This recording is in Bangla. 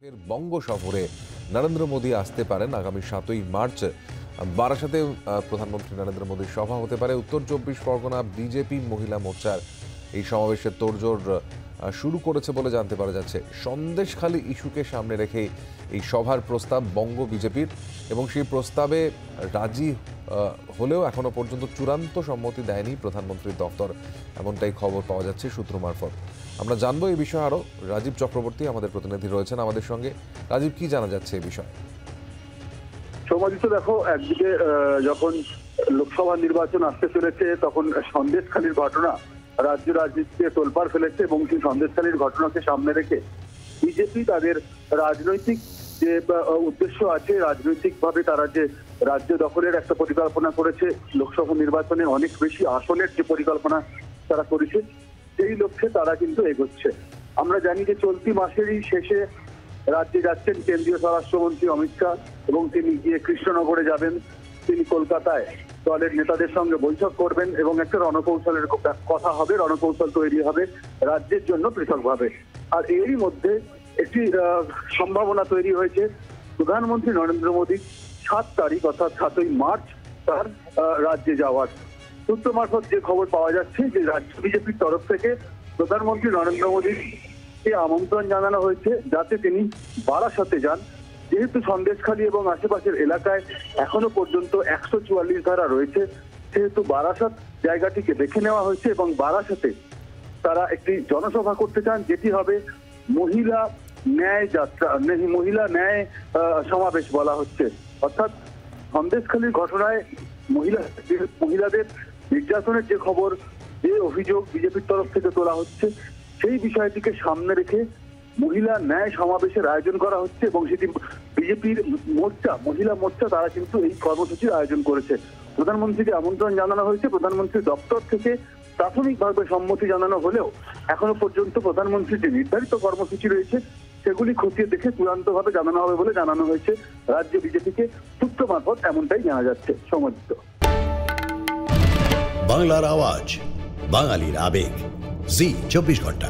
বঙ্গ সফরে নরেন্দ্র মোদী আসতে পারেন আগামী 7ই মার্চ। বারাসাতে প্রধানমন্ত্রী নরেন্দ্র মোদীর সভা হতে পারে। উত্তর 24 পরগনা বিজেপি মহিলা মোর্চার এই সমাবেশের তোড়জোড় শুরু করেছে বলে জানতে পারা যাচ্ছে। সন্দেশখালী ইস্যুকে সামনে রেখে এই সভার প্রস্তাব বঙ্গ বিজেপির, এবং সেই প্রস্তাবে রাজি হলেও এখনো পর্যন্ত চূড়ান্ত সম্মতি দেয়নি প্রধানমন্ত্রীর দপ্তর, এমনটাই খবর পাওয়া যাচ্ছে সূত্র মারফত। আমরা জানবো এই বিষয়ে আরো। রাজীব চক্রবর্তী আমাদের প্রতিনিধি রয়েছেন আমাদের সঙ্গে। রাজীব, কি জানা যাচ্ছে এই বিষয়ে? সমাজিত দেখো, একদিকে যখন লোকসভা নির্বাচন আসতে চলেছে তখন সন্দেশখালীর ঘটনা রাজ্য রাজনীতিতে তোলপাড় ফেলেছে, এবং সেই সন্দেশখালীর ঘটনাকে সামনে রেখে বিজেপি তাদের রাজনৈতিক যে উদ্দেশ্য আছে, রাজনৈতিকভাবে তারা যে রাজ্য দখলের একটা পরিকল্পনা করেছে, লোকসভা নির্বাচনে অনেক বেশি আসনের যে পরিকল্পনা তারা করেছে, সেই লক্ষ্যে তারা কিন্তু এগোচ্ছে। আমরা জানি যে চলতি মাসেরই শেষে রাজ্যে যাচ্ছেন কেন্দ্রীয় স্বরাষ্ট্রমন্ত্রী অমিত শাহ, এবং তিনি গিয়ে কৃষ্ণনগরে যাবেন। তিনি কলকাতায় দলের নেতাদের সঙ্গে বৈঠক করবেন এবং একটা রণকৌশলের কথা হবে, রণকৌশল তৈরি হবে রাজ্যের জন্য পৃথকভাবে। আর এরই মধ্যে একটি সম্ভাবনা তৈরি হয়েছে প্রধানমন্ত্রী নরেন্দ্র মোদী 7 তারিখ অর্থাৎ 7ই মার্চ তার রাজ্যে যাওয়ার। সূত্র মারফত যে খবর পাওয়া যাচ্ছে যে রাজ্য বিজেপির তরফ থেকে প্রধানমন্ত্রী নরেন্দ্র মোদীকে আমন্ত্রণ জানানো হয়েছে যাতে তিনি বারাসাতে যান। যেহেতু সন্দেশখালী এবং আশেপাশের এলাকায় এখনো পর্যন্ত 144 ধারা রয়েছে, সেহেতু বারাসাত জায়গাটিকে দেখে নেওয়া হয়েছে এবং বারাসাতে তারা একটি জনসভা করতে চান, যেটি হবে মহিলা ন্যায় যাত্রা, মহিলা ন্যায় সমাবেশ বলা হচ্ছে। অর্থাৎ সন্দেশখালীর ঘটনায় মহিলাদের নির্যাতনের যে খবর, যে অভিযোগ বিজেপির তরফ থেকে তোলা হচ্ছে, সেই বিষয়টিকে সামনে রেখে মহিলা ন্যায় সমাবেশের আয়োজন করা হচ্ছে, এবং সেটি বিজেপির মহিলা মোর্চা তারা কিন্তু এই কর্মসূচির আয়োজন করেছে। প্রধানমন্ত্রীকে আমন্ত্রণ জানানো হয়েছে, প্রধানমন্ত্রীর দপ্তর থেকে প্রাথমিকভাবে সম্মতি জানানো হলেও এখনো পর্যন্ত প্রধানমন্ত্রীর যে নির্ধারিত কর্মসূচি রয়েছে সেগুলি খতিয়ে দেখে চূড়ান্তভাবে জানানো হবে বলে জানানো হয়েছে রাজ্য বিজেপিকে। সূত্র মারফত এমনটাই জানা যাচ্ছে। সমাজিত বাংলার আওয়াজ, বাঙালির আবেগ, জি 24 ঘন্টা।